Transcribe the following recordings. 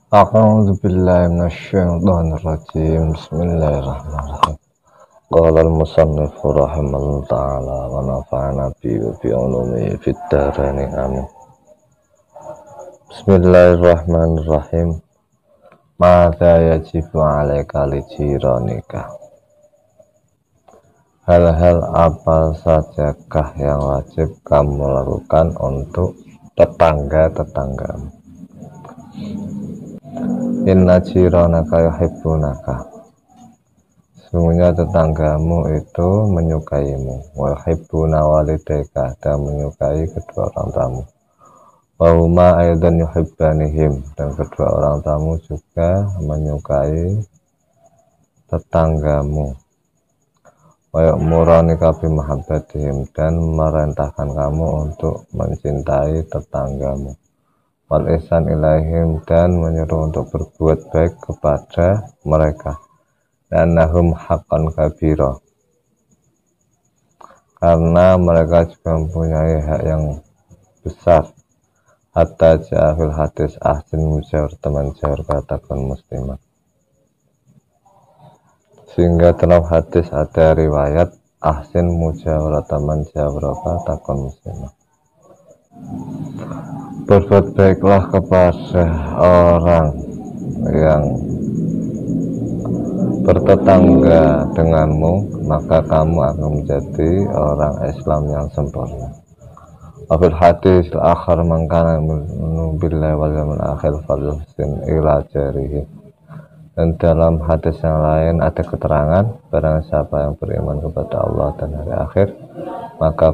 أعوذ بالله من الشيطان الرجيم بسم الله الرحمن الرحيم قال المصنف رحمه الله تعالى ونفعنا به وبعلومه في الدارين آمين. بسم الله الرحمن الرحيم. ماذا يجب عليك لجيرانك؟ Hal-hal apa sajakah yang wajib kamu lakukan untuk tetangga-tetanggamu? Inna jiranaka yuhibbunaka, sesungguhnya tetanggamu itu menyukaimu, wa yuhibbuna walidayka, dan menyukai kedua orang tamu, wa huma aidan yuhibbanihim, dan kedua orang tamu juga menyukai tetanggamu, wa ya'muranika bimahabbatihim, dan merintahkan kamu untuk mencintai tetanggamu, wal ihsan ilaihim, dan menyuruh untuk berbuat baik kepada mereka, dan nahum haqqan kabira, karena mereka juga mempunyai hak yang besar. Hatta ja'afil hadis ahsin mujawar teman jawar katakan muslimah, sehingga dalam hadis ada riwayat ahsin mujawar teman jawar katakan muslimah, berbuat baiklah kepada orang yang bertetangga denganmu, maka kamu akan menjadi orang Islam yang sempurna. Wafil hadis akhar mangkana billahi wal yawmil akhir falyuhsin ila jarihi, dan dalam hadis yang lain ada keterangan barang siapa yang beriman kepada Allah dan hari akhir, maka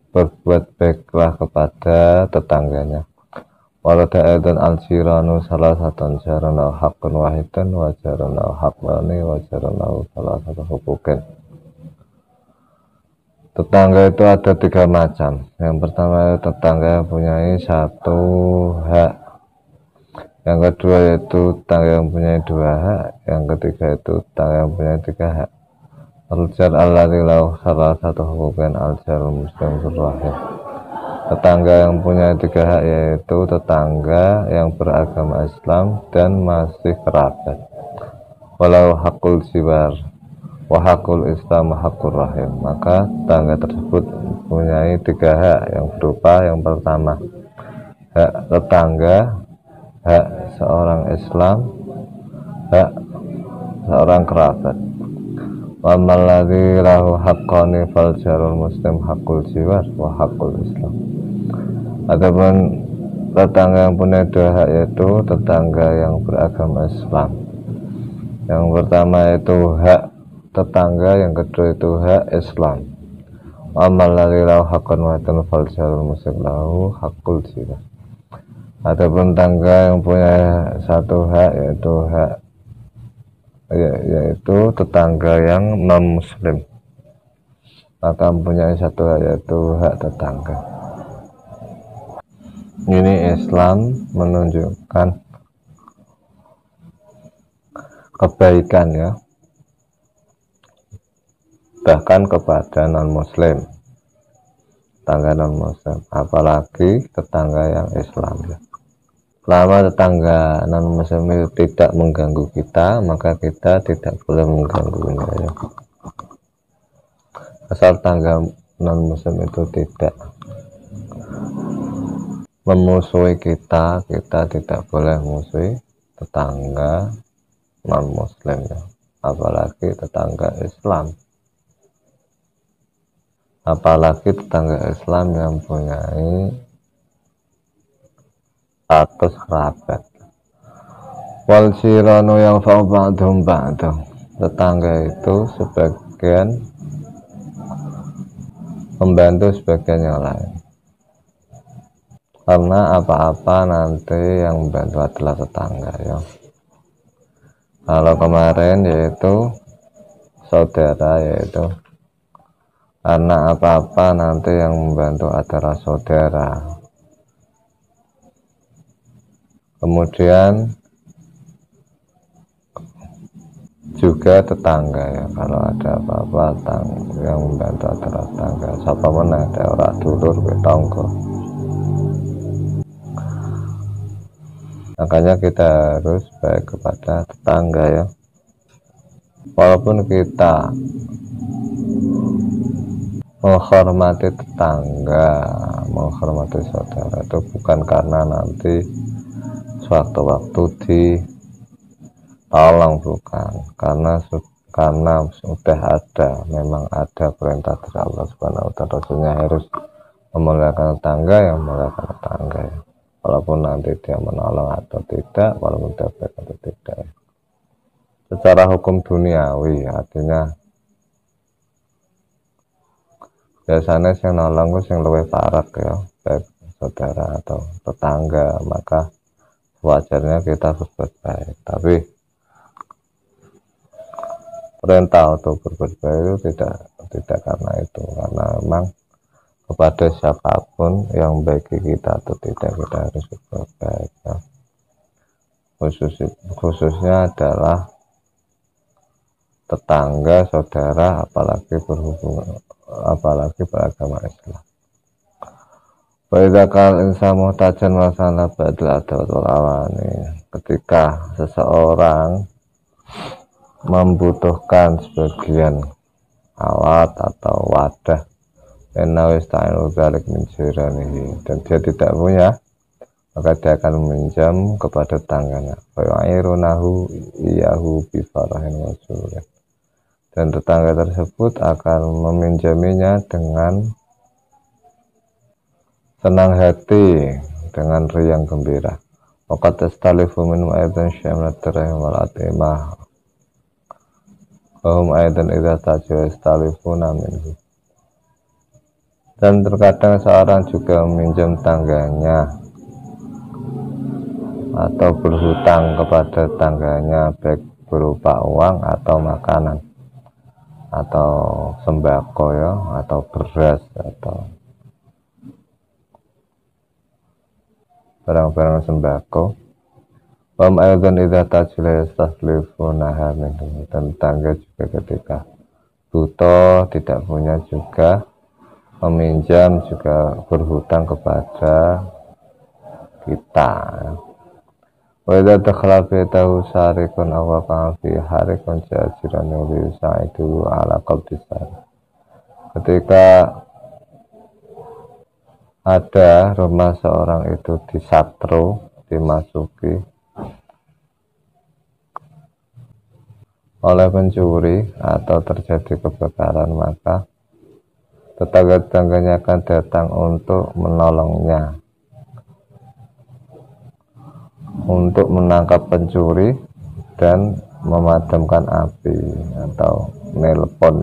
berbuat baiklah kepada tetangganya. Walada dan al-jiranu salah satu jarana haqqun wahidan wa jarana haqqani wa jarana salah satu hukukin. Tetangga itu ada tiga macam. Yang pertama, tetangga yang mempunyai satu hak. Yang kedua yaitu tetangga yang mempunyai dua hak. Yang ketiga itu tetangga yang mempunyai tiga hak. Al-jar alladzi lahu salah satu hukukan al-jar muslim surahim. Tetangga yang punya tiga hak yaitu tetangga yang beragama Islam dan masih kerabat. Walau hakul jiwar wa hakul Islam wa hakul rahim, maka tetangga tersebut mempunyai tiga hak yang berupa yang pertama hak tetangga, hak seorang Islam, hak seorang kerabat. Wa malladzi lahu haqqani fal jarul muslim hakul jiwar wa hakul Islam. Adapun tetangga yang punya dua hak yaitu tetangga yang beragama Islam. Yang pertama itu hak tetangga, yang kedua itu hak Islam. Wa malladzi lahu haqqan wa fal jarul muslim lahu hakul jiwar. Adapun tetangga yang punya satu hak yaitu tetangga yang non muslim, maka mempunyai satu hak yaitu hak tetangga. Ini Islam menunjukkan kebaikan ya, bahkan kepada non muslim, tetangga non muslim, apalagi tetangga yang Islam ya. Selama tetangga non muslim itu tidak mengganggu kita, maka kita tidak boleh mengganggunya ya. Asal tetangga non muslim itu tidak memusuhi kita, kita tidak boleh memusuhi tetangga non muslim ya. Apalagi tetangga Islam, apalagi tetangga Islam yang mempunyai status kerabat. Wal jiranu yang fa'u ba'dhum ba'dhum, tetangga itu sebagian membantu sebagian yang lain, karena apa-apa nanti yang membantu adalah tetangga ya. Kalau kemarin yaitu saudara, yaitu karena apa-apa nanti yang membantu adalah saudara. Kemudian juga tetangga ya, kalau ada apa-apa yang membantu adalah tetangga. Siapa mana ada orang dulur betonggo. Makanya kita harus baik kepada tetangga ya. Walaupun kita menghormati tetangga, menghormati saudara itu bukan karena nanti sewaktu-waktu ditolong, bukan, karena sudah ada, memang ada perintah dari Allah Subhanahu wa Ta'ala, Rasulnya harus memuliakan tetangga, yang memuliakan tetangga ya. Walaupun nanti dia menolong atau tidak, walaupun dia baik atau tidak ya. Secara hukum duniawi artinya biasanya yang nolong itu yang lebih parah ya, baik saudara atau tetangga, maka wajarnya kita harus berbaik. Tapi perintah untuk berbuat baik itu tidak karena itu, karena memang kepada siapapun yang baik kita atau tidak, kita harus berbuat baik ya. Khususnya adalah tetangga, saudara, apalagi beragama Islam. Baikal insan muhtajan masalah badal adatul awani. Ketika seseorang membutuhkan sebagian alat atau wadah, enawis ta'inu dzalik min jiranihi, dan dia tidak punya, maka dia akan meminjam kepada tangganya. Fa'irunahu iyahu bifarahin wa surur. Dan tetangga tersebut akan meminjaminya dengan senang hati, dengan riang gembira. Waqad tastalifu min aidan syamlat tarahim wal atimah. Wahum aidan idza tajwa istalifuna minhu. Dan terkadang seorang juga meminjam tangganya atau berhutang kepada tangganya, baik berupa uang atau makanan atau sembako ya, atau beras atau barang-barang sembako. Wam aidan idza tajla yastaslifunaha minhu. Dan tangga juga ketika butuh, tidak punya, juga meminjam, juga berhutang kepada kita. Wa idza dakhala fi tahu sarikun aw qa'a fi harikun jajiran yuri sa'idu ala qabdisar. Ketika ada rumah seorang itu disatru, dimasuki oleh pencuri atau terjadi kebakaran, maka tetangga-tetangganya akan datang untuk menolongnya, untuk menangkap pencuri dan memadamkan api, atau nelpon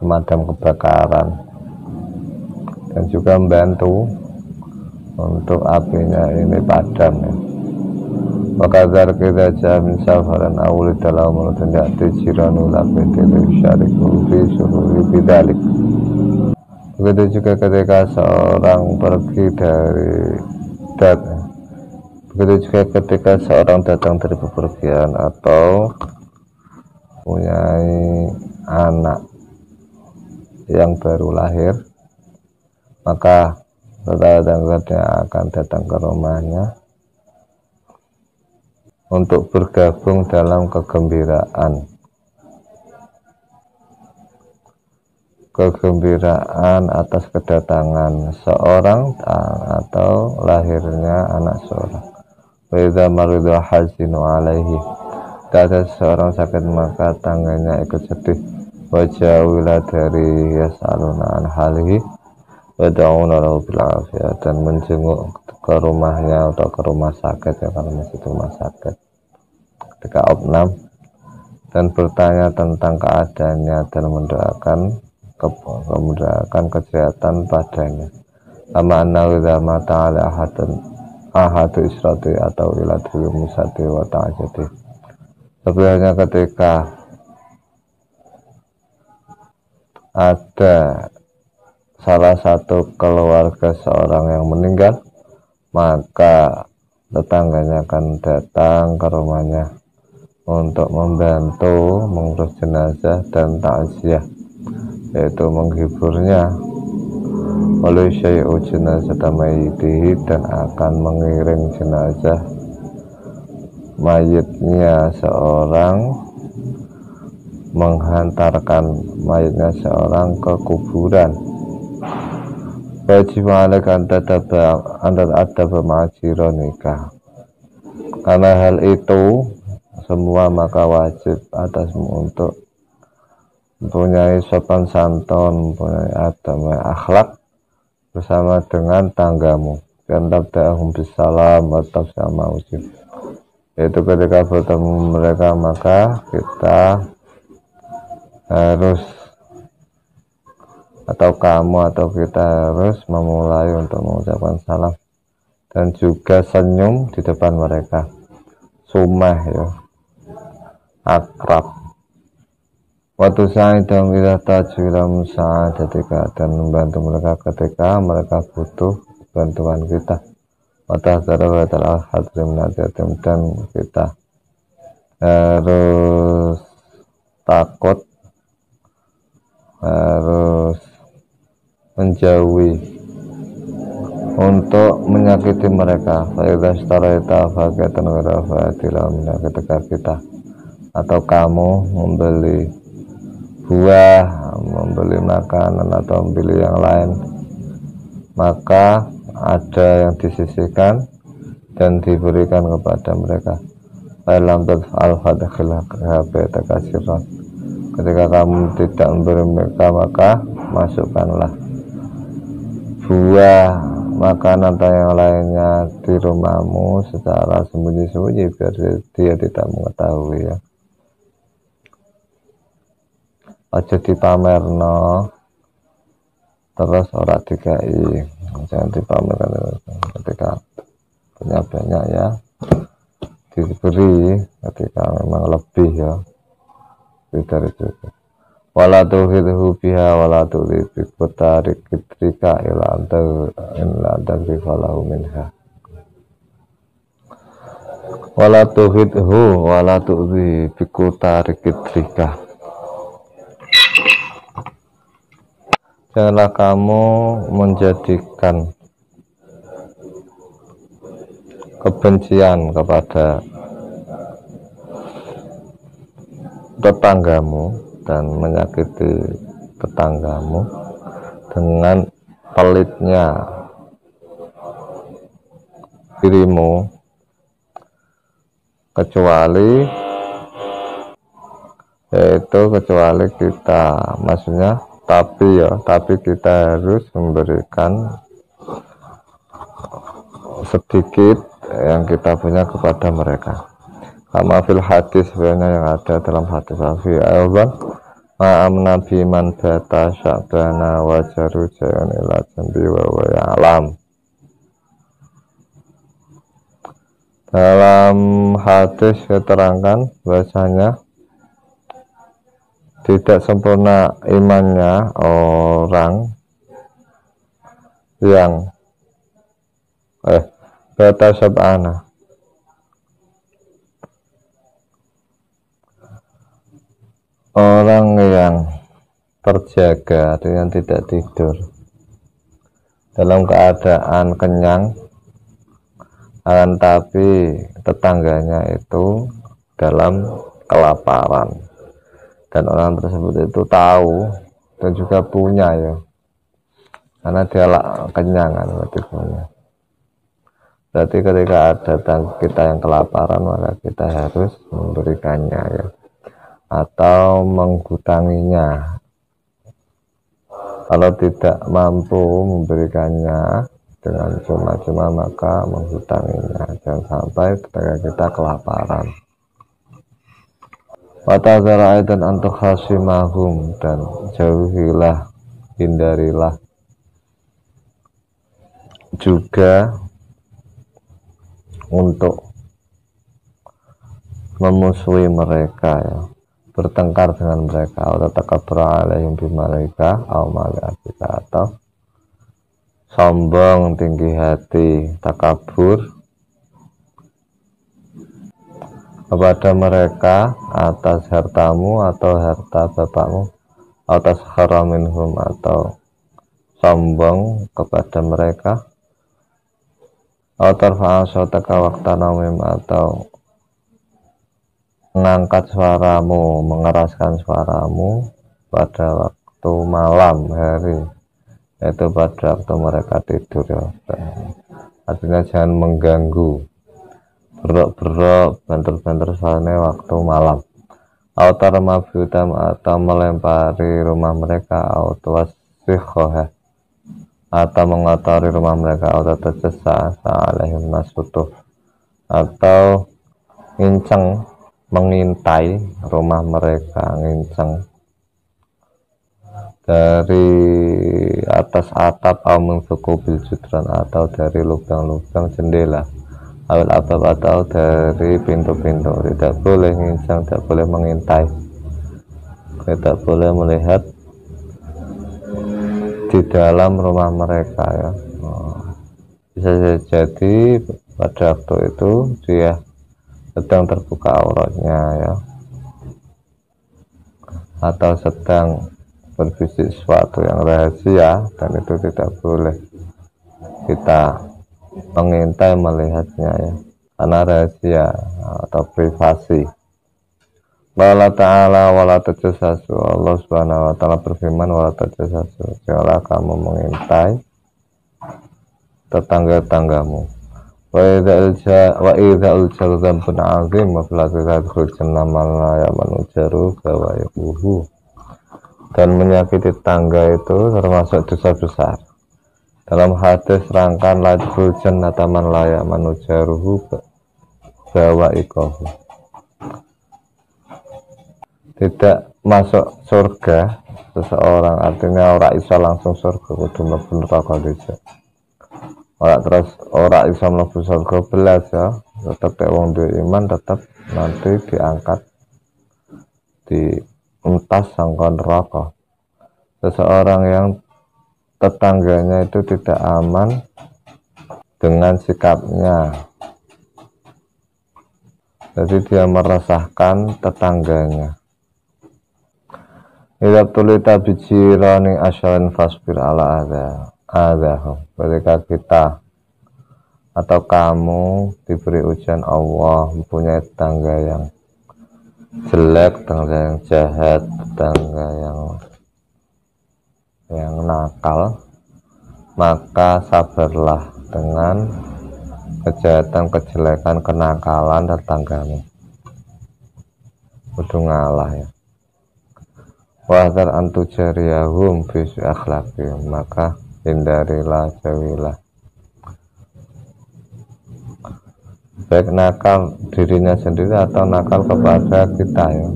pemadam kebakaran, dan juga membantu untuk apinya ini padam ya. Maka kita jamin safaran awli dalam mulut ya'ti jiranu labidil syariku fi sururi bidalik. Begitu juga ketika seorang pergi dari begitu juga ketika seorang datang dari bepergian atau punya anak yang baru lahir, maka tetangga-tetangganya akan datang ke rumahnya untuk bergabung dalam kegembiraan atas kedatangan seorang atau lahirnya anak seorang. Wa idza marida hazinu alaihi. Ada seorang sakit, maka tangganya ikut sedih. Wajawila dari yasaluna an halihi wa da'una lahu bil afiyah, dan menjenguk ke rumahnya atau ke rumah sakit ya, kalau masih di rumah sakit ketika opnam, dan bertanya tentang keadaannya dan mendoakan kesehatan padanya. Ama annahu idza mata ala ahadu israti atau ila diri musati wa ta'ajati. Sebenarnya ketika ada salah satu keluarga seorang yang meninggal, maka tetangganya akan datang ke rumahnya untuk membantu mengurus jenazah dan takziah, yaitu menghiburnya. oleh syai'u jenazah mayitihi, dan akan mengiring jenazah mayitnya seorang, menghantarkan mayitnya seorang ke kuburan. Wajib alaik antat adab ma'ajironika, karena hal itu semua maka wajib atasmu untuk mempunyai sopan santun, mempunyai adab, akhlak bersama dengan tanggamu. Dan tabda'ahum bisalam atau sama wajib, yaitu ketika bertemu mereka maka kita harus, atau kamu atau kita harus memulai untuk mengucapkan salam dan juga senyum di depan mereka, sumah ya, akrab. Waktu saat dan kita tajulah musa'adatika, dan membantu mereka ketika mereka butuh bantuan kita. Watah darah hadrim nadiatim, dan kita harus takut, harus menjauhi untuk menyakiti mereka. Faidah staraita fakatan wirafatilah, ketika kita atau kamu membeli buah, membeli makanan atau membeli yang lain, maka ada yang disisihkan dan diberikan kepada mereka. Ketika kamu tidak memberi mereka, maka masukkanlah buah, makanan atau yang lainnya di rumahmu secara sembunyi-sembunyi biar dia tidak mengetahui ya. Aja dipamerno terus ora dikai, jangan dipamerkan ketika punya banyak ya, diberi ketika memang lebih ya, lebih dari cukup. Wala tuhidhu biha wala tuhid bikutarik kitrika ila antagri falahu minha. Wala tuhidhu wala tuhid bikutarik kitrika, janganlah kamu menjadikan kebencian kepada tetanggamu dan menyakiti tetanggamu dengan pelitnya dirimu, kecuali kita, maksudnya tapi kita harus memberikan sedikit yang kita punya kepada mereka. Kama fil hadis, sebenarnya yang ada dalam hadis Afi Alban ma'am nabi man bata sya'bana wa jaru jayan ila jambi wa ya'lam. Dalam hadis keterangan bahasanya tidak sempurna imannya orang yang bata sya'bana, orang yang terjaga dengan tidak tidur dalam keadaan kenyang, akan tapi tetangganya itu dalam kelaparan, dan orang tersebut itu tahu dan juga punya ya, karena dia kenyangan berarti punya. Berarti ketika ada kita yang kelaparan, maka kita harus memberikannya ya, atau menghutanginya. Kalau tidak mampu memberikannya dengan cuma-cuma, maka menghutanginya. Jangan sampai ketika kita kelaparan. Watazara aidan antuk hasimahum, dan jauhilah, hindarilah juga untuk memusuhi mereka ya, bertengkar dengan mereka, atau takabura alaihim bimareka atau sombong, tinggi hati, takabur kepada mereka atas hartamu atau harta bapakmu, atas haraminhum, atau sombong kepada mereka, atau fa'asotaka waktanamim, atau mengangkat suaramu, mengeraskan suaramu pada waktu malam hari, yaitu pada waktu mereka tidur ya. Artinya jangan mengganggu, berok-berok, banter-banter soalnya waktu malam. Autar mabutam, atau melempari rumah mereka, autowasikhoha, atau mengotori rumah mereka, atau tercesa alaihim nasutuh, atau nginceng, mengintai rumah mereka, nginceng dari atas atap, atau mensukubil judran, atau dari lubang-lubang jendela, awal abab, atau dari pintu-pintu. Tidak boleh ngincang, tidak boleh mengintai, tidak boleh melihat di dalam rumah mereka ya. Bisa jadi pada waktu itu dia sedang terbuka auratnya ya, atau sedang berbisik sesuatu yang rahasia, dan itu tidak boleh kita mengintai melihatnya ya, karena rahasia atau privasi. Wala ta'ala wala tajassasu, Allah subhanahu wa ta'ala berfirman, wala tajassasu, janganlah kamu mengintai tetangga-tanggamu. Wa idza uljar dzambun azim wa fil akhirati man la ya'manu jaruka wa yaquhu. Dan menyakiti tetangga itu termasuk dosa besar. Dalam hadis rangkan ladhul jannata man la ya'manu jaruhu bawa ikohu. Tidak masuk surga seseorang, artinya orang iso langsung surga, kudu mlebu neraka dhisik. Ora terus ora iso mlebu surga belas ya, tetep wong duwe iman tetep nanti diangkat di entas sangka neraka. Seseorang yang tetangganya itu tidak aman dengan sikapnya, jadi dia meresahkan tetangganya. Idza tulita bijirani asyarin fasbir ala adahum. Ketika kita atau kamu diberi ujian Allah, mempunyai tetangga yang jelek, tetangga yang jahat, tetangga yang nakal, maka sabarlah dengan kejahatan, kejelekan, kenakalan tetanggamu. Kudu ngalah ya. Wahdar antu jariyahum bisu akhlaqihim, maka hindarilah, jauhilah, baik nakal dirinya sendiri atau nakal kepada kita ya.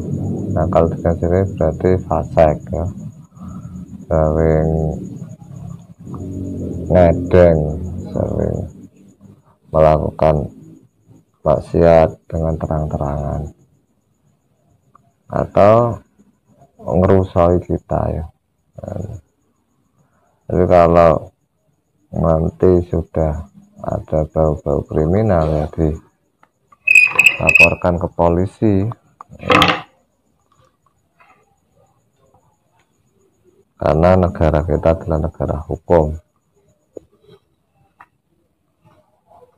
Nakal dirinya sendiri berarti fasik ya, sering ngedeng, sering melakukan maksiat dengan terang-terangan, atau ngerusai kita ya. Jadi kalau nanti sudah ada bau-bau kriminal ya, dilaporkan ke polisi ya. Karena negara kita adalah negara hukum.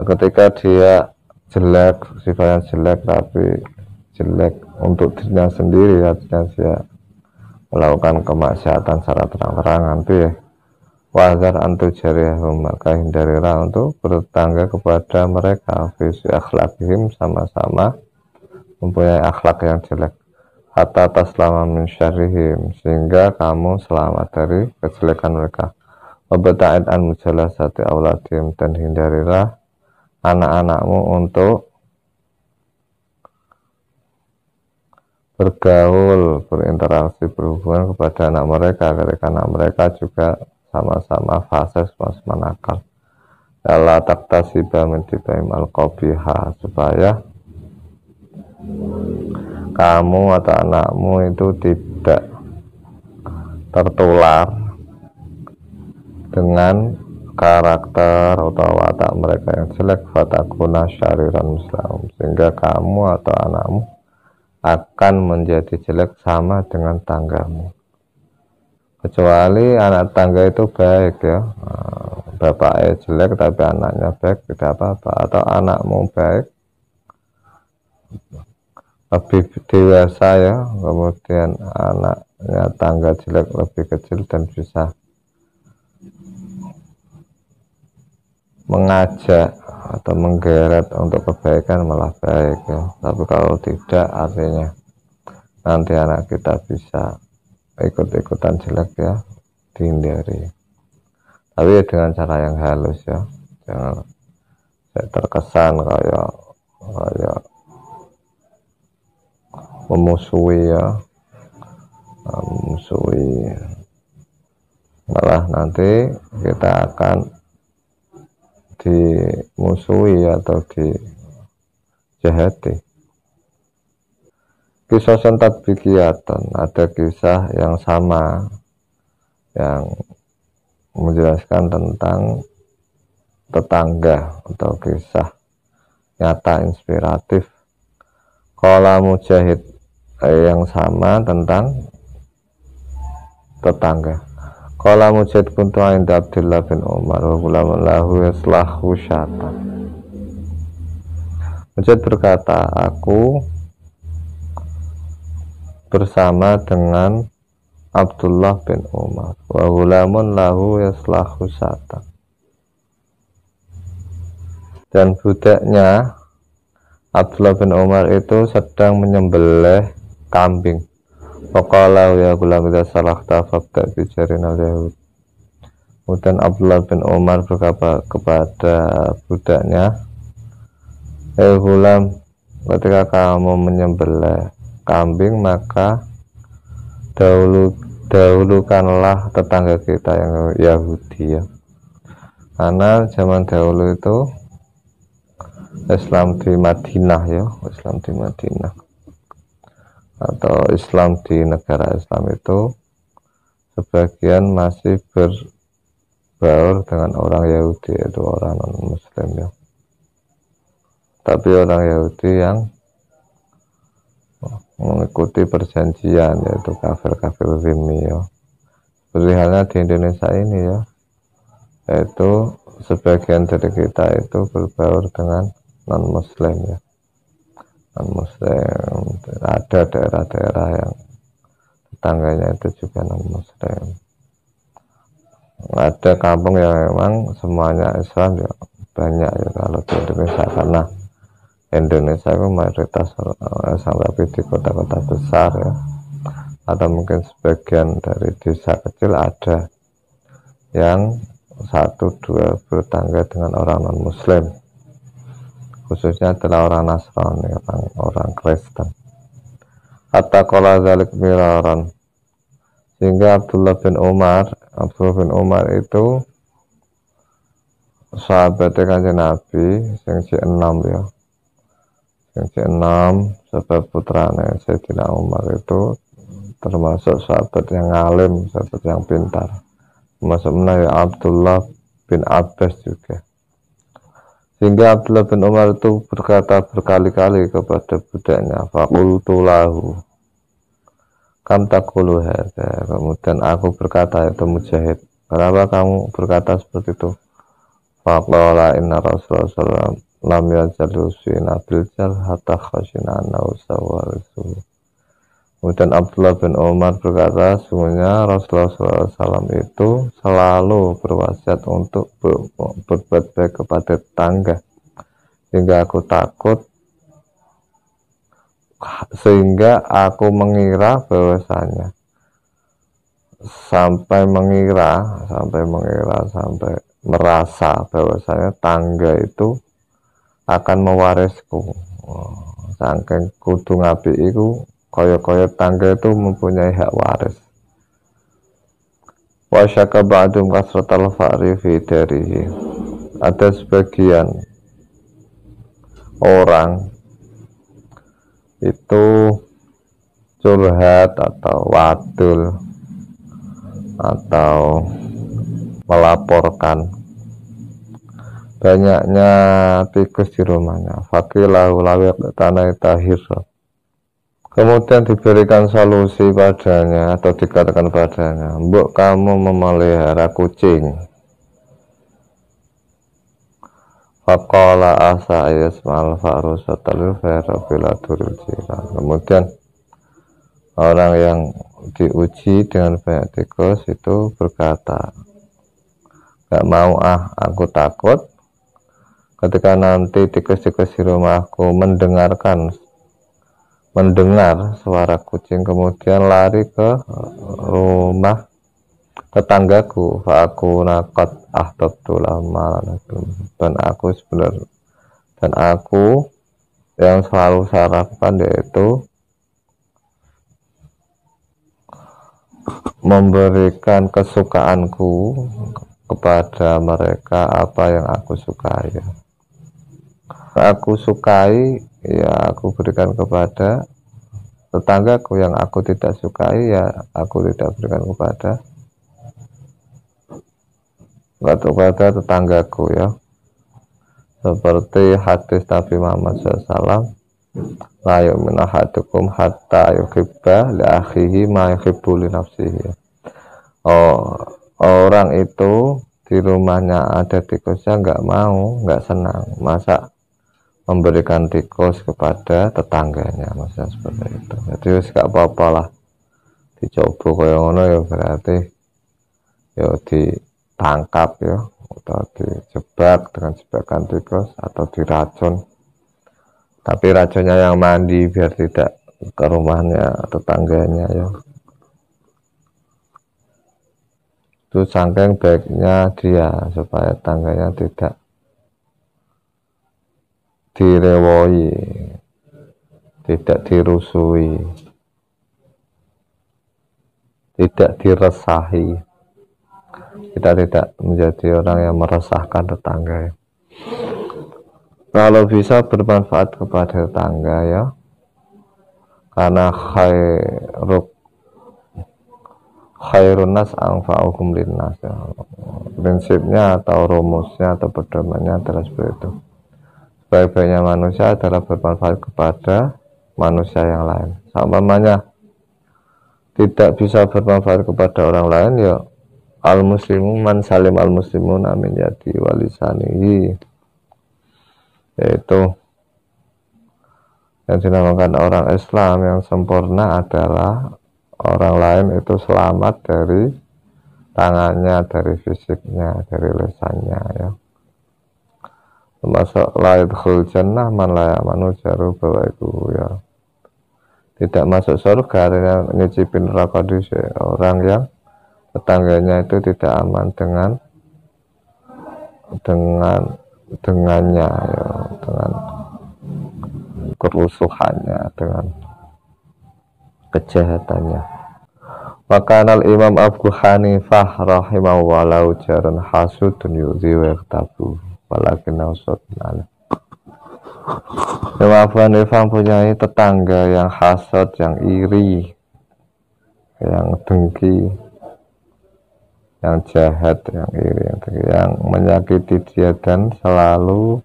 Ketika dia jelek, sifatnya jelek, tapi jelek untuk dirinya sendiri, artinya dia melakukan kemaksiatan secara terang-terangan itu ya. Wazar antu jariyahum, maka hindarilah untuk bertetangga kepada mereka. Visi akhlakihim, sama-sama mempunyai akhlak yang jelek. Hatta taslama min syarrihim, sehingga kamu selamat dari kejelekan mereka. Wabta'id an mujalasati auladihim, dan hindarilah anak-anakmu untuk bergaul, berinteraksi, berhubungan kepada anak mereka, ketika anak mereka juga sama-sama fase, sama-sama nakal. La taktasiba min tibaim al-qabiha, supaya kamu atau anakmu itu tidak tertular dengan karakter atau watak mereka yang jelek, fatakuna syariran muslim, sehingga kamu atau anakmu akan menjadi jelek sama dengan tanggamu. kecuali anak tangga itu baik ya, bapaknya jelek tapi anaknya baik, tidak apa-apa. Atau anakmu baik lebih dewasa ya, kemudian anaknya tangga jelek lebih kecil dan bisa mengajak atau menggeret untuk kebaikan malah baik ya. Tapi kalau tidak, artinya nanti anak kita bisa ikut-ikutan jelek ya, dihindari. Tapi ya dengan cara yang halus ya, jangan terkesan kayak memusuhi ya, memusuhi, malah nanti kita akan dimusuhi atau dijahati. Kisah sentat bikiatan, ada kisah yang sama yang menjelaskan tentang tetangga atau kisah nyata inspiratif. Qala Mujahid, yang sama tentang tetangga. Qala Mujahid kuntu inda Abdullah bin Umar wa gulamun lahu yaslahu syatan. Mujahid berkata, aku bersama dengan Abdullah bin Umar wa gulamun lahu yaslahu syatan, dan budaknya Abdullah bin Umar itu sedang menyembelih kambing. Waqala ya gulam idza salahta fabda bi jarinal yahud. Kemudian Abdullah bin Umar berkata kepada budaknya, gulam, ketika kamu menyembelih kambing maka dahulukanlah tetangga kita yang Yahudi ya. Karena zaman dahulu itu Islam di Madinah ya, Islam di Madinah atau Islam di negara Islam itu sebagian masih berbaur dengan orang Yahudi, yaitu orang non Muslim ya. Tapi orang Yahudi yang mengikuti perjanjian, yaitu kafir-kafir zimmi ya. Seperti halnya di Indonesia ini ya, yaitu sebagian dari kita itu berbaur dengan non Muslim ya. Non-Muslim, ada daerah-daerah yang tetangganya itu juga non-Muslim. Ada kampung yang memang semuanya Islam ya, banyak ya kalau di Indonesia, karena Indonesia itu mayoritas Islam, tapi di kota-kota besar ya, atau mungkin sebagian dari desa kecil ada yang 1-2 bertangga dengan orang non-Muslim, khususnya adalah orang Nasrani, orang Kristen. Hatta qala dzalik miraran, sehingga Abdullah bin Umar itu sahabatnya Kanjeng Nabi sing ke-6 ya. Sing ke-6 sahabat putrane Sayyidina Umar itu termasuk sahabat yang alim, sahabat yang pintar. Termasuk ya Abdullah bin Abbas juga. Sehingga Abdullah bin Umar itu berkata berkali-kali kepada budaknya, faqultu lahu kam taqulu hadza. Kemudian aku berkata, itu Mujahid, kenapa kamu berkata seperti itu? Faqala inna Rasulullah sallallahu alaihi wasallam lam yazal yusina bil jal hatta khashina annahu sawarisu. Kemudian Abdullah bin Umar berkata, sungguhnya Rasulullah SAW itu selalu berwasiat untuk berbuat baik kepada tetangga, sehingga aku mengira bahwasanya sampai merasa bahwasanya tangga itu akan mewarisku. Saking kudu ngapi iku, kaya tangga itu mempunyai hak waris. Wa syaka ba'dum kasratal fa'ri fi darihi. Ada sebagian orang itu curhat atau wadul atau melaporkan banyaknya tikus di rumahnya. Fakilahu lawiq tanah tahir. Kemudian diberikan solusi padanya atau dikatakan padanya, mbok kamu memelihara kucing. Faqala asa yasma'al farusatal ferabiladuril jiran. Kemudian orang yang diuji dengan banyak tikus itu berkata, gak mau aku takut ketika nanti tikus-tikus di rumahku mendengar suara kucing kemudian lari ke rumah tetanggaku, aku nakot dan aku yang selalu saya lakukan yaitu memberikan kesukaanku kepada mereka apa yang aku sukai. Aku sukai ya aku berikan kepada tetanggaku, yang aku tidak sukai ya aku tidak berikan kepada tetanggaku ya. Seperti hadis Nabi Muhammad SAW, la yu'minu ahadukum hatta yuhibba li akhihi ma yuhibbu li nafsihi. Orang itu di rumahnya ada tikusnya nggak senang, masa memberikan tikus kepada tetangganya, masa seperti itu. Jadi gak apa-apa lah dicoba kaya ngono ya, berarti ya ditangkap ya, atau dijebak dengan jebakan tikus atau diracun, tapi racunnya yang mandi biar tidak ke rumahnya tetangganya ya. Itu saking baiknya dia supaya tangganya tidak direwoi, tidak dirusui, tidak diresahi. Kita tidak menjadi orang yang meresahkan tetangga. Kalau bisa bermanfaat kepada tetangga ya, karena khairun nas anfa'uhum linnas ya. Prinsipnya atau rumusnya atau pedomannya adalah seperti itu. Sebaik-baiknya manusia adalah bermanfaat kepada manusia yang lain. Umpamanya tidak bisa bermanfaat kepada orang lain ya, al muslimu man salim al muslimun amin yadi walisanihi, yaitu yang dinamakan orang Islam yang sempurna adalah orang lain itu selamat dari tangannya, dari fisiknya, dari lisannya ya. Termasuk la yadkhul jannah man la ya'manu jaru bawaiku ya. Tidak masuk surga artinya nyicipin neraka dhisik, orang yang tetangganya itu tidak aman dengannya ya, dengan kerusuhannya, dengan kejahatannya. Maka Imam Abu Hanifah rahimahullah lau jaran hasudun yudhi wa yaktabu walakin nausudun. Imam Abu Hanifah mempunyai tetangga yang hasud, yang iri, yang dengki, yang jahat, yang iri, yang dengki, yang menyakiti dia dan selalu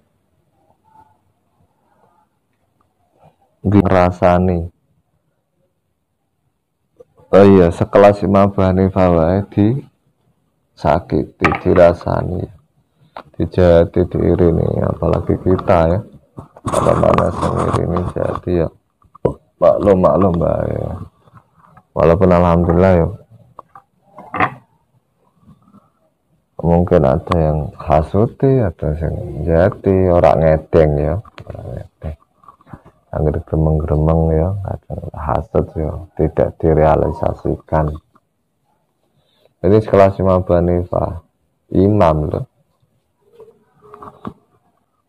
dirasani. Oh iya, sekelas Imam Abu Hanifah wae disakiti, dirasani, dijahati, diirini, apalagi kita ya. Apa mana sendiri jadi ya maklum baik. Walaupun alhamdulillah ya mungkin ada yang hasuti, ada yang jadi orang ngedeng ya, orang ngedeng. Angger gremeng-gremeng ya, kadang hasud ya, tidak direalisasikan. Jadi sekelas Imam Abu Hanifah, imam loh.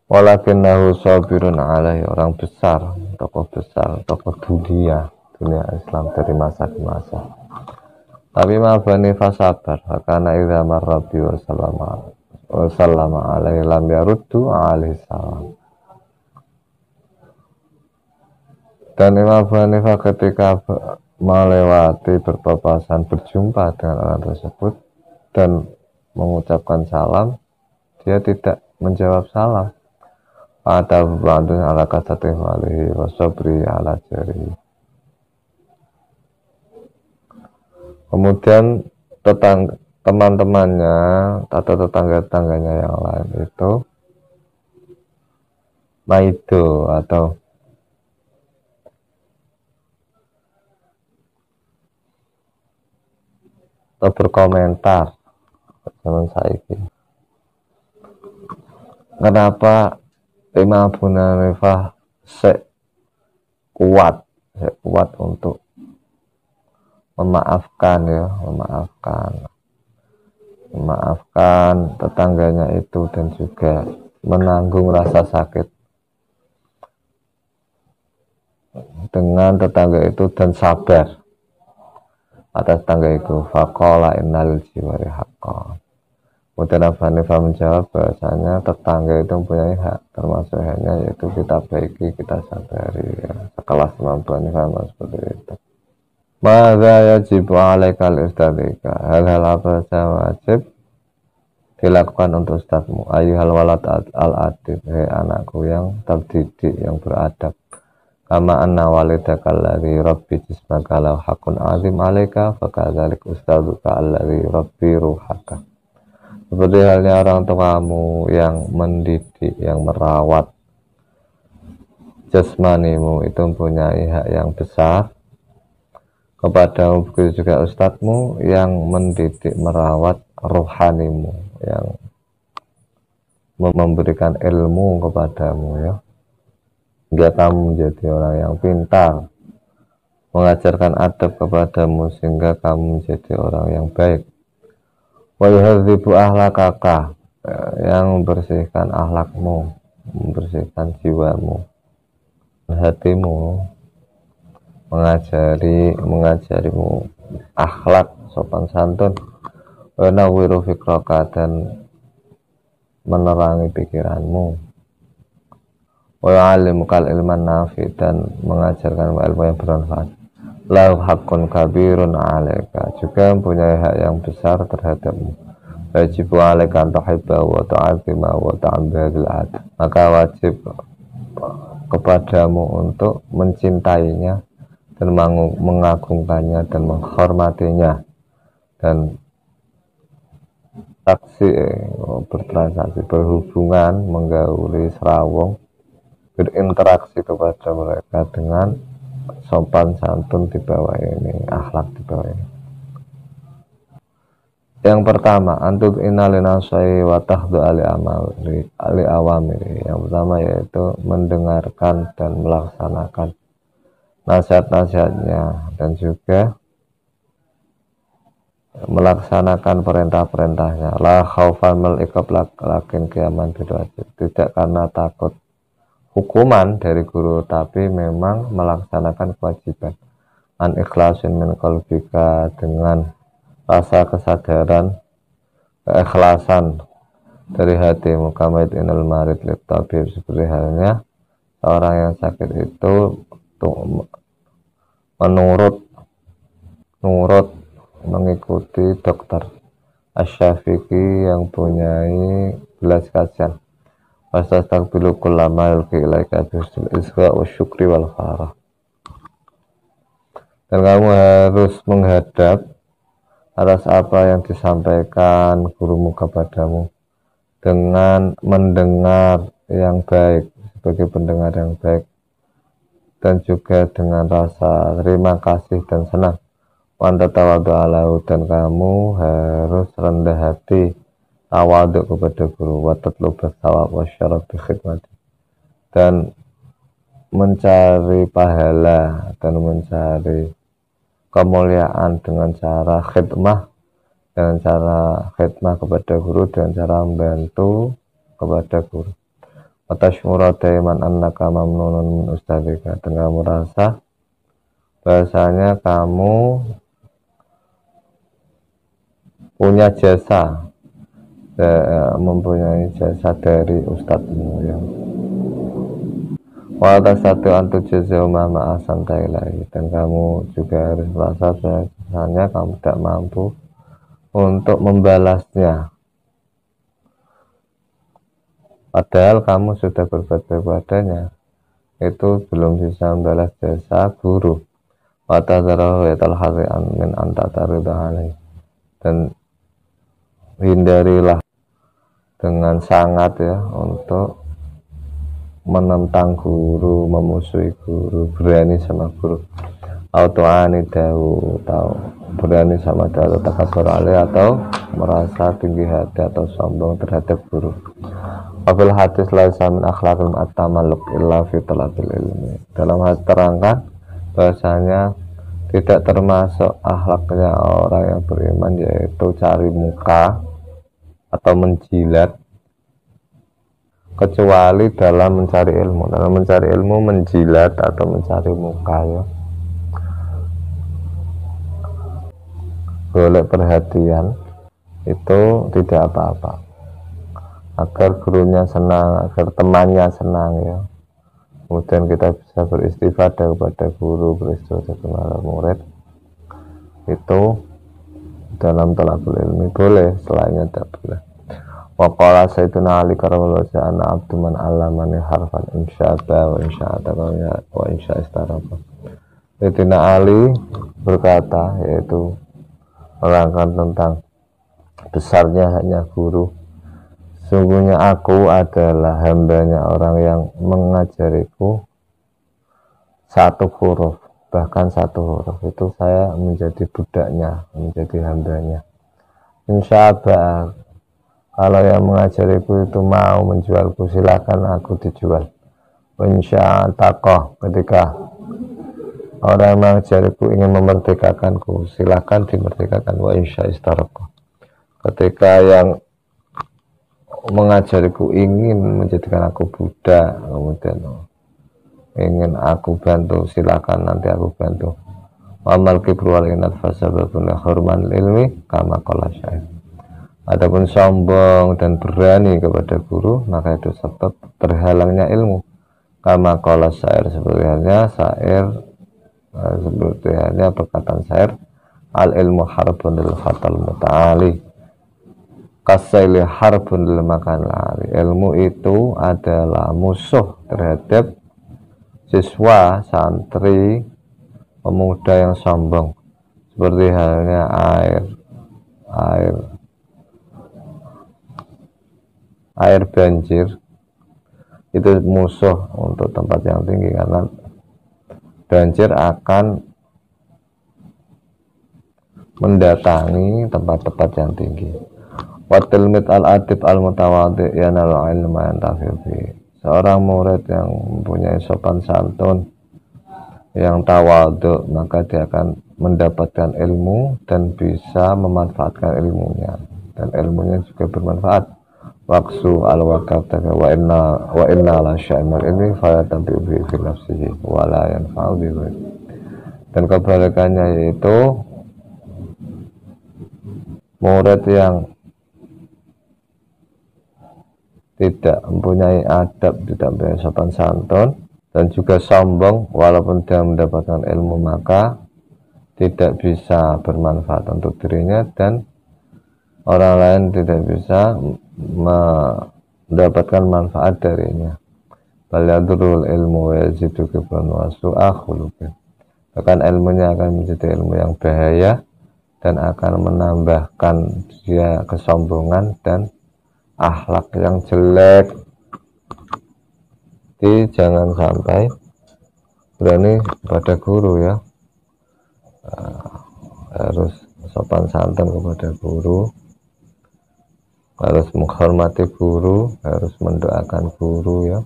Walakin nahu sabirun alaihi, orang besar, tokoh dunia Islam dari masa ke masa. Tapi Imam Abu Hanifah sabar, karena idza marrabi wa sallama alaihi lam yaruddu alaihi salam. Dan Imam Abu Hanifah ketika melewati berpapasan, berjumpa dengan orang tersebut dan mengucapkan salam, dia tidak menjawab salam. Ada bantuan ala kasatih walihi wasabri ala jari. Kemudian teman-temannya atau tetangga-tetangganya yang lain itu maido atau berkomentar zaman saiki. Kenapa Imam Abu Hanifah kuat untuk memaafkan tetangganya itu dan juga menanggung rasa sakit dengan tetangga itu dan sabar atas tetangga itu. Faqala innal jiwari haqqan. Kemudian Abu Hanifah menjawab bahasanya tetangga itu mempunyai hak, termasuk haknya yaitu kita baiki, kita sabari ya. Sekelas Imam Abu Hanifah seperti itu. Maka yajib alaikal ustadzika, hal-hal apa saja wajib dilakukan untuk ustadzmu. Ayuhal walad al-adib, hei anakku yang terdidik, yang beradab. Kama anna walidaka alladhi rabbi jismaka lau hakun azim alaika, fakadzalik ustadzuka alladhi rabbi ruhaka. Seperti halnya orang tuamu yang mendidik, yang merawat jasmanimu itu mempunyai hak yang besar kepadamu, begitu juga ustadzmu yang mendidik, merawat rohanimu, yang memberikan ilmu kepadamu ya, hingga kamu menjadi orang yang pintar, mengajarkan adab kepadamu sehingga kamu menjadi orang yang baik. Wa yuhadzibu ahlakaka, yang membersihkan ahlakmu, membersihkan jiwamu, hatimu, mengajarimu akhlak sopan santun. Wa nawwiru fikraka, dan menerangi pikiranmu. Wa yu'allimukal ilman nafi, dan mengajarkan ilmu yang bermanfaat. Lahu haqqun kabirun 'alaika, juga mempunyai hak yang besar terhadapmu. Wajib 'alaika an tuhibbahu wa tu'azzimahu wa ta'abbadil adab, maka wajib kepadamu untuk mencintainya dan mengagungkannya dan menghormatinya dan bertransaksi, berhubungan, menggauli serawung, berinteraksi kepada mereka dengan sopan santun di bawah ini, akhlak di bawah ini. Yang pertama, antut inalinasai wa tahdu ali awamiri. Yang pertama yaitu mendengarkan dan melaksanakan nasihat-nasihatnya dan juga melaksanakan perintah-perintahnya. La khaufan mal iqab lakin qiyaman bil wajib. Tidak karena takut hukuman dari guru, tapi memang melaksanakan kewajiban. An ikhlasin min qalbika, dengan rasa kesadaran, keikhlasan dari hatimu. Kamait inal marid lit tabib, seperti halnya orang yang sakit itu menurut mengikuti dokter Asy-Syafiqi yang punyai belas kasihan. Wastastaqbilu kullama yulqi ilaika bisul isra wa syukri wal farah. Dan kamu harus menghadap atas apa yang disampaikan gurumu kepadamu dengan mendengar yang baik, sebagai pendengar yang baik, dan juga dengan rasa terima kasih dan senang. Wa anta tawadhu alahu, dan kamu harus rendah hati, tawaduk kepada guru. Wa tatlubus thawab wa syaraf bi khidmati, dan mencari pahala dan mencari kemuliaan dengan cara khidmah, kepada guru, dengan cara membantu kepada guru. Atashmura daiman annaka mamnunun min ustadzika, dan kamu rasa bahasanya kamu punya jasa, mempunyai jasa dari ustadzmu ya. Wa satu antu jazau ma asanta ilahi, dan kamu juga harus merasa bahasanya kamu tidak mampu untuk membalasnya, padahal kamu sudah berbuat baik padanya, itu belum bisa membalas jasa guru. wa tadharahu yatal hari'an min antatarida dan hindarilah dengan sangat ya untuk menentang guru, memusuhi guru, berani sama guru, autoani tahu berani sama tahu takabur alih atau merasa tinggi hati atau sombong terhadap guru. Wabil hadis laisa min akhlaqil at-tamalluk illa fi talabil ilmi. Dalam hadis terangkan bahasanya tidak termasuk akhlaknya orang yang beriman yaitu cari muka atau menjilat, kecuali dalam mencari ilmu. Dalam mencari ilmu menjilat atau mencari muka ya, golek perhatian itu tidak apa-apa, agar gurunya senang, agar temannya senang ya. Kemudian kita bisa beristifadah kepada guru, beristifadah kepada murid, itu dalam talabul ilmi boleh, selainnya tidak boleh. Waqala Sayyidina Ali karramallahu wajhahu ana abdu man 'allamani harfan insya'ata wa insya'ata wa insya'istarafa. Sayyidina Ali berkata, yaitu menerangkan tentang besarnya hanya guru. Sungguhnya aku adalah hambanya orang yang mengajariku satu huruf, bahkan satu huruf itu saya menjadi budaknya, menjadi hambanya. Insya'allah, kalau yang mengajariku itu mau menjualku, silakan aku dijual. Insya'allah, ketika orang yang mengajariku ingin memerdekakanku, silakan dimerdekakan. Wa insya'istaraqa, ketika yang mengajariku ingin menjadikan aku budak, kemudian ingin aku bantu, silakan nanti aku bantu. Amal kibru wal inat fasababun hurman ilmi kama qala syair. Adapun sombong dan berani kepada guru, maka itu sebab terhalangnya ilmu. Kama qala syair, seperti halnya perkataan syair, al ilmu harbun lil fatal muta'ali kasaili harbun lil makan lari. Ilmu itu adalah musuh terhadap siswa, santri, pemuda yang sombong, seperti halnya air banjir itu musuh untuk tempat yang tinggi, karena banjir akan mendatangi tempat-tempat yang tinggi. Watilmid al-adib al-mutawadhi yanal ilma yantafi'i. Seorang murid yang mempunyai sopan santun, yang tawadhu, maka dia akan mendapatkan ilmu dan bisa memanfaatkan ilmunya, dan ilmunya juga bermanfaat. Waqsu al-waqaf wa inna la sya'mal ilmi fa tabi'u fi nafsihi wa la yanfa'u bi. Dan kebalikannya yaitu murid yang tidak mempunyai adab, tidak mempunyai sopan santun, dan juga sombong, walaupun dia mendapatkan ilmu maka tidak bisa bermanfaat untuk dirinya, dan orang lain tidak bisa mendapatkan manfaat darinya. Balyadurul ilmu yazidu kibran wa su'a khuluqin. Bahkan ilmunya akan menjadi ilmu yang bahaya dan akan menambahkan dia kesombongan dan akhlak yang jelek. Jadi jangan sampai berani pada guru ya, harus sopan santun kepada guru, harus menghormati guru, harus mendoakan guru ya,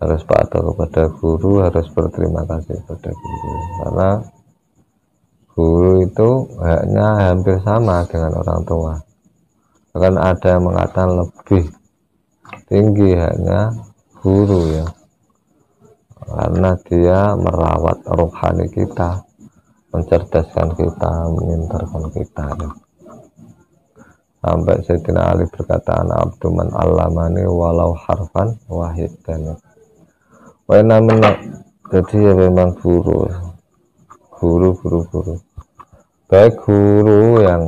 harus patuh kepada guru, harus berterima kasih kepada guru, karena guru itu haknya hampir sama dengan orang tua. Bahkan ada yang mengatakan lebih tinggi haknya guru ya, karena dia merawat rohani kita, mencerdaskan kita, memintarkan kita ya. Sampai Sayyidina Ali berkata, ana abdu man 'allamani walau harfan wahidan. Jadi ya memang guru, baik guru yang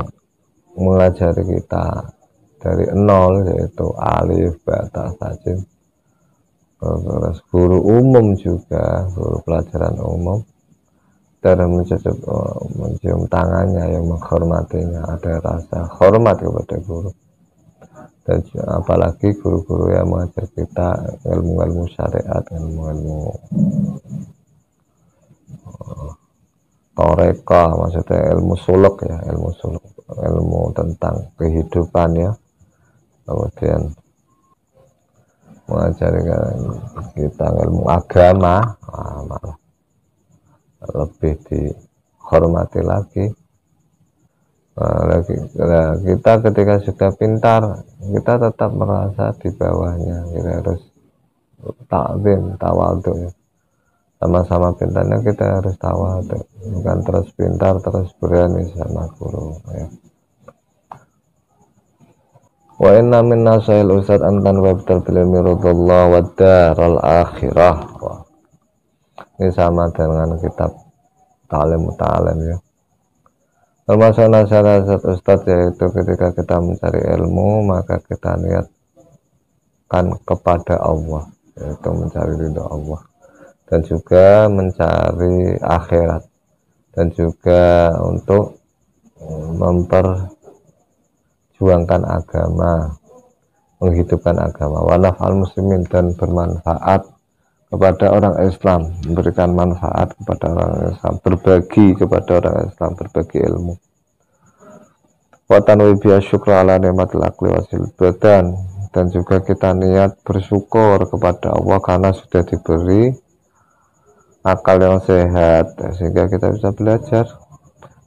mengajari kita dari nol, yaitu alif, ba, ta, sajim, terus guru umum juga, guru pelajaran umum, cara mencium tangannya, yang menghormatinya, ada rasa hormat kepada guru. Dan apalagi guru-guru yang mengajar kita ilmu-ilmu syariat, ilmu-ilmu toreka, maksudnya ilmu suluk ya, ilmu suluk, ilmu tentang kehidupan ya. Kemudian mengajari kita ilmu agama, malah lebih dihormati lagi. Kita ketika sudah pintar, kita tetap merasa di bawahnya. Kita harus takzim, tawadhu ya. Sama-sama pintarnya kita harus tawadhu, bukan terus pintar terus berani sama guru ya. Wa inna min nasail ustad antan wabtal bil ilmi radallahu wa daral akhirah. Ini sama dengan kitab Ta'lim ya. Termasuk nasihat ustadz yaitu ketika kita mencari ilmu maka kita niatkan kepada Allah, yaitu mencari ridho Allah, dan juga mencari akhirat, dan juga untuk memperjuangkan agama, menghidupkan agama, wa naf'al muslimin, dan bermanfaat kepada orang Islam, memberikan manfaat kepada orang Islam, berbagi kepada orang Islam, berbagi ilmu. Wa tanwi biya syukra ala nikmatil aqli wasil badan, dan juga kita niat bersyukur kepada Allah karena sudah diberi akal yang sehat sehingga kita bisa belajar,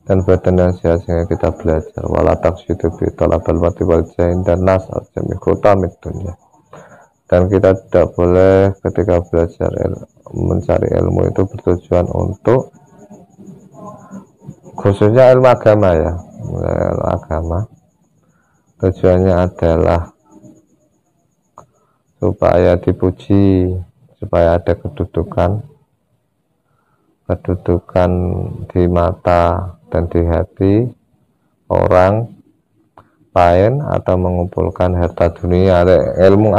dan badan yang sehat sehingga kita belajar. Wala taqsidu bi talabal mati wal jahin dan nas al-jami khutamid dunya. Dan kita tidak boleh ketika belajar mencari ilmu itu bertujuan untuk khususnya ilmu agama ya, ilmu agama tujuannya adalah supaya dipuji, supaya ada kedudukan di mata dan di hati orang lain, atau mengumpulkan harta dunia. Ilmu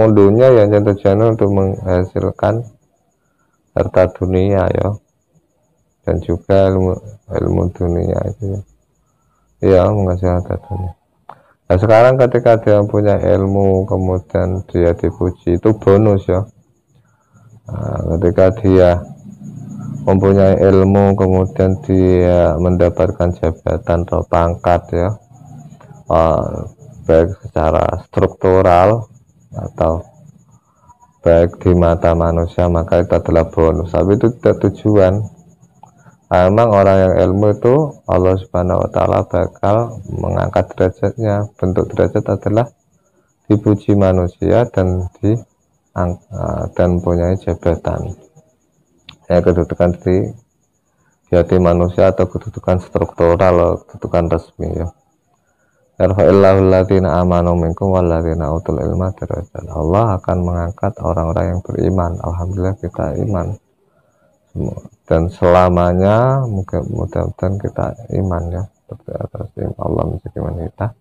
dunia yang tujuannya untuk menghasilkan harta dunia ya, dan juga ilmu dunia itu ya menghasilkan harta dunia. Nah sekarang ketika dia punya ilmu kemudian dia dipuji, itu bonus ya. Nah, ketika dia mempunyai ilmu kemudian dia mendapatkan jabatan atau pangkat ya, baik secara struktural atau baik di mata manusia, maka itu adalah bonus, tapi itu tidak tujuan. Memang orang yang ilmu itu Allah Subhanahu wa Ta'ala bakal mengangkat derajatnya. Bentuk derajat adalah dipuji manusia dan mempunyai jabatan ya, kedudukan di hati manusia atau kedudukan struktural, kedudukan resmi ya. Yarfa'illahu alladziina aamanu minkum walladziina utul ilma darajat. Allah akan mengangkat orang-orang yang beriman. Alhamdulillah kita iman dan selamanya mudah-mudahan kita iman ya, seperti atas Allah menjadikan kita.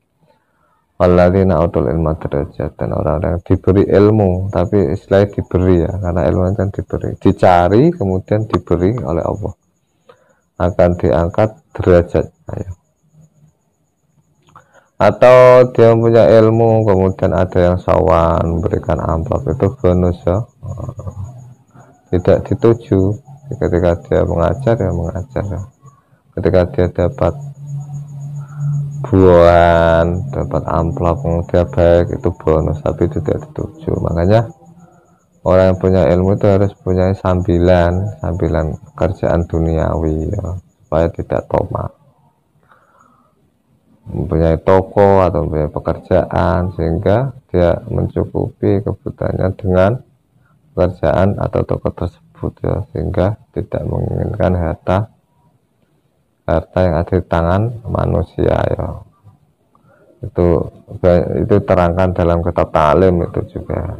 Walladziina utul ilma darajat, dan orang-orang yang diberi ilmu, tapi istilahnya diberi ya, karena ilmu kan diberi, dicari kemudian diberi oleh Allah, akan diangkat derajatnya ya. Atau dia punya ilmu kemudian ada yang sawan memberikan amplop, itu bonus ya, tidak dituju. Ketika dia mengajar ya mengajar ya. Ketika dia dapat buahan, dapat amplop kemudian baik, itu bonus, tapi itu tidak dituju. Makanya orang yang punya ilmu itu harus punya sambilan kerjaan duniawi ya, supaya tidak tomak, mempunyai toko atau mempunyai pekerjaan sehingga dia mencukupi kebutuhannya dengan pekerjaan atau toko tersebut ya, sehingga tidak menginginkan harta yang ada di tangan manusia ya. Itu terangkan dalam kitab Ta'lim itu juga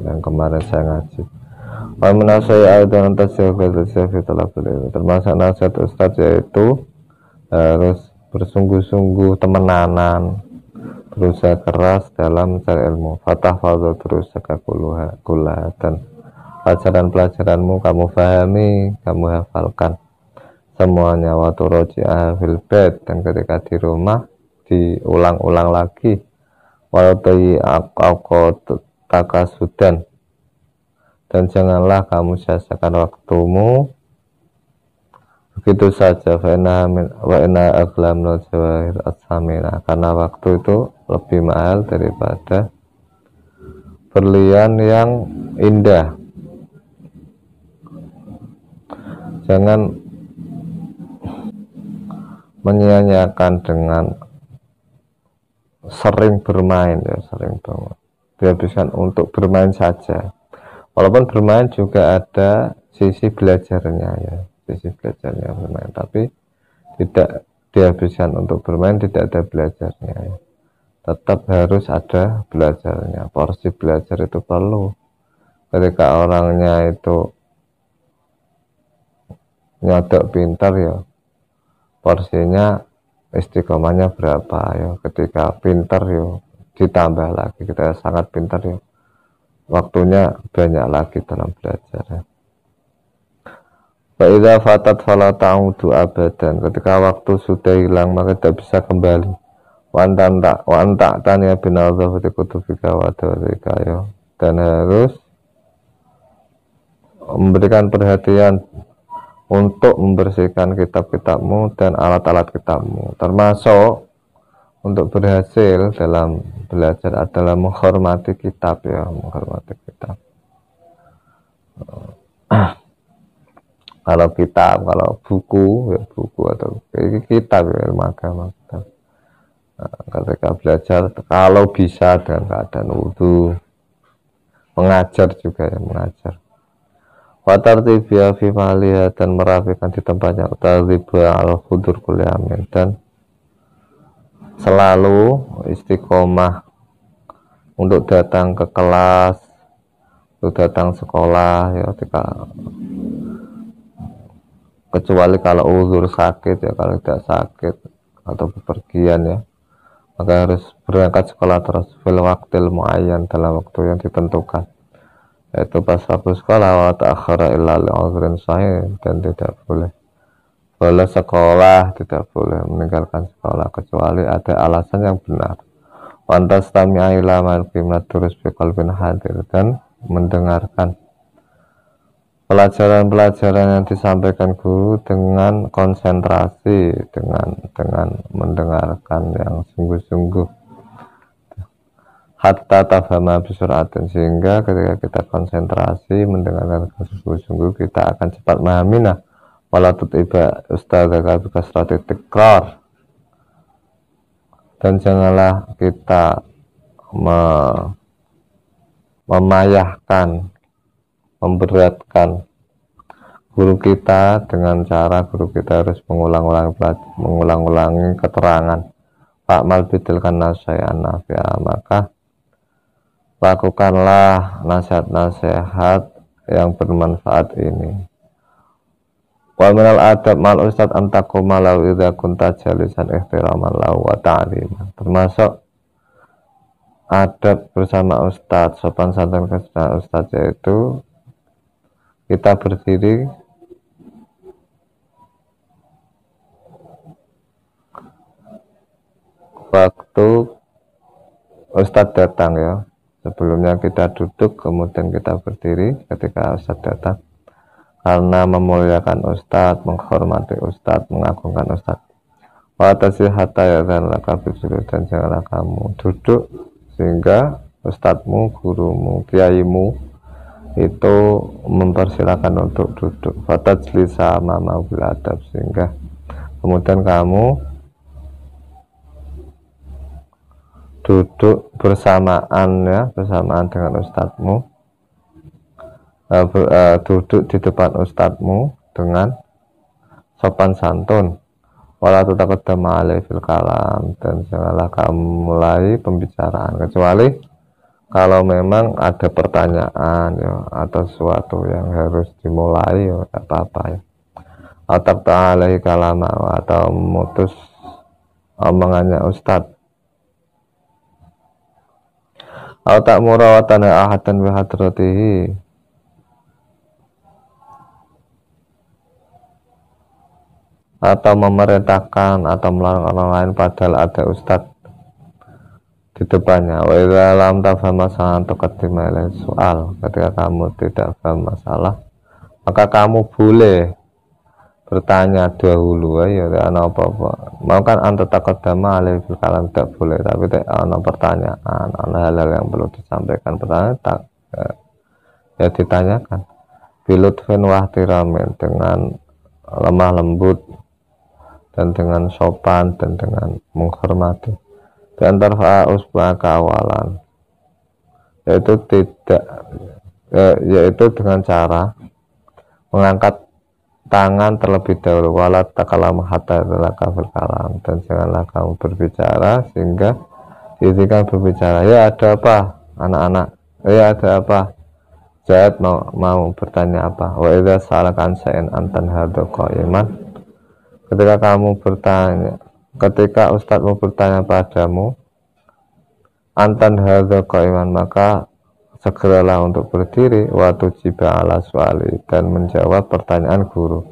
yang kemarin saya ngaji. Wa menasai dan termasuk nasihat ustaz yaitu harus bersungguh-sungguh temenanan, berusaha keras dalam mencari ilmu. Fatah fadl terus kula, dan pelajaran-pelajaranmu kamu pahami, kamu hafalkan. semuanya, wa turaji'aha fil bait, dan ketika di rumah diulang-ulang lagi, wa takasudan, dan janganlah kamu sia-siakan waktumu begitu saja. Wa inna aglamul jawahir as-samina, karena waktu itu lebih mahal daripada berlian yang indah. Jangan menyia-nyiakan dengan sering bermain, ya, sering bermain dihabiskan untuk bermain saja. Walaupun bermain juga ada sisi belajarnya, ya, sisi belajarnya bermain, tapi tidak dihabiskan untuk bermain, tidak ada belajarnya, ya. Tetap harus ada belajarnya. Porsi belajar itu perlu. Ketika orangnya itu nyodok pintar, ya porsinya istiqomahnya berapa, ya. Ketika pintar, ya ditambah lagi. Kita sangat pintar, ya waktunya banyak lagi dalam belajar, ya. Fa idza fatat fala ta'udu abadan, ketika waktu sudah hilang maka tidak bisa kembali. Wa anta tanya binadzafati kutubika wa dawrika, ya, dan harus memberikan perhatian untuk membersihkan kitab-kitabmu dan alat-alat kitabmu. Termasuk untuk berhasil dalam belajar adalah menghormati kitab, ya, menghormati kitab. Kalau kitab, kalau buku, ya buku, atau kitab, ya ilmu agama, kitab. Nah, ketika belajar, kalau bisa dengan keadaan wudu, mengajar juga, ya, mengajar. Watartibia fi mahliha, dan merapikan di tempatnya. Watartibia al-hudur kuliamin, dan selalu istiqomah untuk datang ke kelas, untuk datang sekolah, ya, kecuali kalau uzur sakit, ya, kalau tidak sakit atau bepergian, ya, maka harus berangkat sekolah terus fil waqtil muayyan, dalam waktu yang ditentukan, yaitu pas waktu sekolah. Wa ta'akhara illa li'udhrin sahih, dan tidak boleh sekolah, tidak boleh meninggalkan sekolah kecuali ada alasan yang benar. Wantas tami'a ila man qimna durus bi qalbin hadir, dan mendengarkan pelajaran-pelajaran yang disampaikan guru dengan konsentrasi, dengan mendengarkan yang sungguh-sungguh. Hatta tafhama bisuratin, sehingga ketika kita konsentrasi mendengarkan sungguh-sungguh, kita akan cepat memahaminya. Wala tutiba ustadzaka bikasrati tikrar, dan janganlah kita memayahkan, memberatkan guru kita dengan cara guru kita harus mengulang-ulangi keterangan. Pak mal bidilkan nasihat nafi'ah, maka lakukanlah nasihat-nasihat yang bermanfaat ini. Wa minal adab mal ustad antakuma lau idza kunta jalisan ihtiraman lau wa ta'liman, termasuk adab bersama ustad, sopan santun kepada ustad, yaitu kita berdiri waktu ustad datang, ya. Sebelumnya kita duduk, kemudian kita berdiri ketika ustad datang, karena memuliakan ustadz, menghormati ustadz, mengagungkan ustadz. Wa tasihata ya dan laka bijulu, dan janganlah kamu duduk sehingga ustadzmu, gurumu, kiaimu itu mempersilahkan untuk duduk. Fatajlisa mama bil adab, sehingga kemudian kamu duduk bersamaan, ya, bersamaan dengan ustadzmu, duduk di depan ustadzmu dengan sopan santun. Wala tutaqaddama alaihi fil kalam, dan janganlah kamu mulai pembicaraan kecuali kalau memang ada pertanyaan, ya, atau sesuatu yang harus dimulai, ya, tidak apa-apa, ya. Atau alaihi kalama, atau memutus omongannya ustadz. Atau tak murawatan ahadan bihadratihi, atau memerintahkan atau melarang orang lain padahal ada ustadz di depannya. Wa idza lam tafham masalah taqaddima ilal soal, ketika kamu tidak paham masalah maka kamu boleh bertanya dahulu ya ana apa-apa. Mau kan anta taqaddama alai fil kalam, tidak boleh, tapi ana pertanyaan, ana hal-hal yang perlu disampaikan, pertanyaan ya ditanyakan bilutfin wahtiramin, dengan lemah lembut dan dengan sopan dan dengan menghormati. Dan tarfa'a usba'aka awalan, yaitu dengan cara mengangkat tangan terlebih dahulu, wala takalam hatta yadlaka fil kalam, dan janganlah kamu berbicara sehingga diizinkan berbicara. Ya ada apa anak-anak? Ya ada apa? Zaid mau bertanya apa? Wa idza sa'alaka an syai'in antan hadza qa'iman, ketika kamu bertanya, ketika ustadz mau bertanya padamu antan hadza qa'iman, maka segeralah untuk berdiri, waktu jiba ala suali, dan menjawab pertanyaan guru,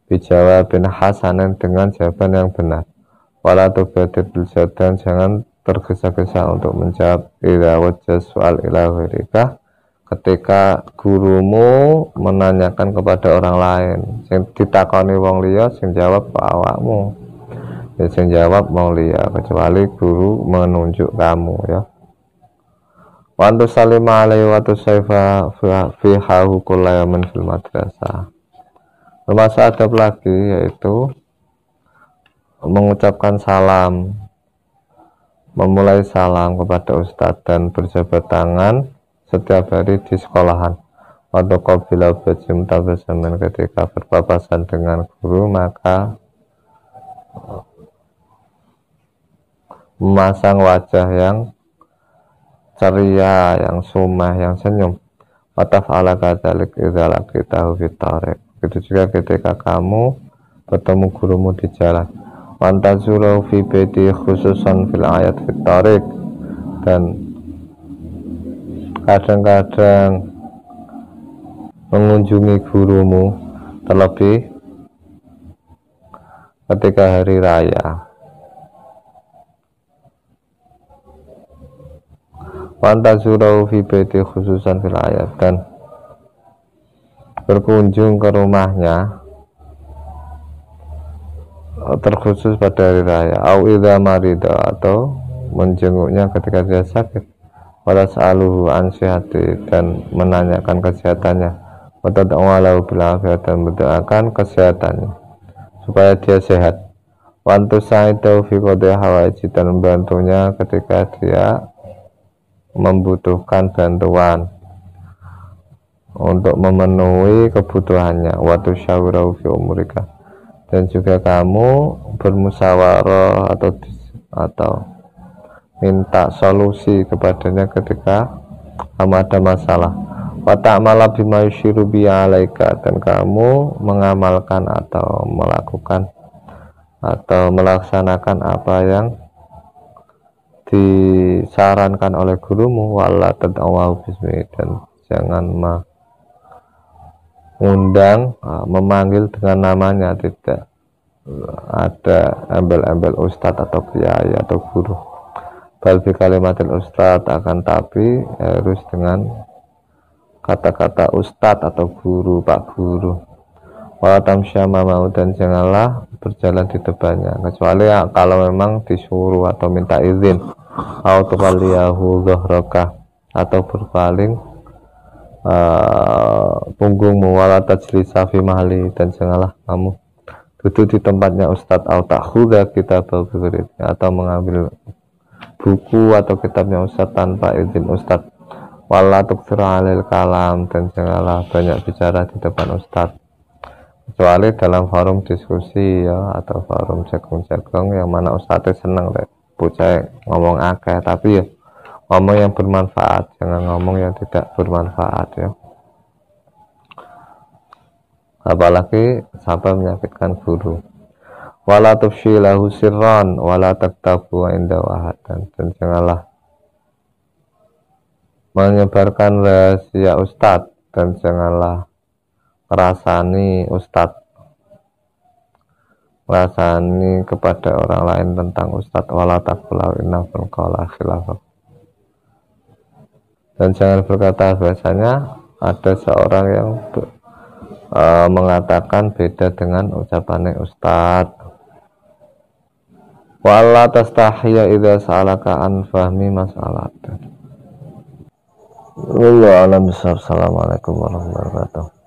bijawabin hasanan, dengan jawaban yang benar, wala tubadir bilsad, dan jangan tergesa-gesa untuk menjawab idza wajja sual ila ghairika, ketika gurumu menanyakan kepada orang lain, sing ditakoni wong liya sing jawab awakmu, ya sing jawab wong liya, kecuali guru menunjuk kamu ya. Wantu salima alaihi wa tusaifa fi hahu kullayamin fil madrasah. Termasuk adab lagi yaitu mengucapkan salam, memulai salam kepada ustadz dan berjabat tangan setiap hari di sekolahan. Waktu qabila bajim tabasaman, ketika berpapasan dengan guru maka memasang wajah yang ceria, yang sumah, yang senyum. Wataf'ala kadzalik idza laqitahu fit thariq, begitu juga ketika kamu bertemu gurumu di jalan. Wantazuru fi baiti khususan fil ayat fit thariq, dan kadang-kadang mengunjungi gurumu terlebih ketika hari raya. Wantazuru fi baiti khususan fil ayat, dan berkunjung ke rumahnya terkhusus pada hari raya. Au idza marida, atau menjenguknya ketika dia sakit. Wala sa'aluhu an sihati, dan menanyakan kesehatannya. Wa tad'awalahu bil afiyah, dan mendoakan kesehatannya supaya dia sehat. Wa antusaidahu fi qadhi hawaiji, dan membantunya ketika dia membutuhkan bantuan untuk memenuhi kebutuhannya. Waktu syawirahu fi umurika, dan juga kamu bermusyawarah atau minta solusi kepadanya ketika kamu ada masalah. Wa ta'mala bima yushiru bi 'alaika, dan kamu mengamalkan atau melakukan atau melaksanakan apa yang disarankan oleh gurumu. Wala tad'awahu bismi, dan jangan mengundang, memanggil dengan namanya, tidak ada embel-embel ustadz atau kiai atau guru. Bal bi kalimatil ustadz, akan tapi harus dengan kata-kata ustadz atau guru, pak guru. Wala tamsya mau, dan janganlah berjalan di depannya, kecuali kalau memang disuruh atau minta izin. Autokaliyahu dhahraka, atau berpaling punggungmu. Wala tajlisa fi mahli, dan janganlah kamu duduk di tempatnya ustadz. Ta'khudha kitabah bi, atau mengambil buku atau kitabnya ustadz tanpa izin ustadz. Wala tuktsira 'alal kalam, dan janganlah banyak bicara di depan ustadz, kecuali dalam forum diskusi ya, atau forum jagung-jagung yang mana ustadz seneng deh bocah ngomong akeh, tapi ya ngomong yang bermanfaat, jangan ngomong yang tidak bermanfaat ya, apalagi sampai menyakitkan guru. Wala tufshi lahu sirran wala taktabu inda wahadan, dan janganlah menyebarkan rahasia ustadz, dan janganlah merasani ustadz rasani kepada orang lain tentang ustadz, wala taqulau inna qala khilafah, dan jangan berkata bahasanya ada seorang yang mengatakan beda dengan ucapannya ustadz. Wala tastahya idza sa'alaka an fahmi mas'alat. Wallahu a'lam bishawab. Assalamualaikum warahmatullahi wabarakatuh.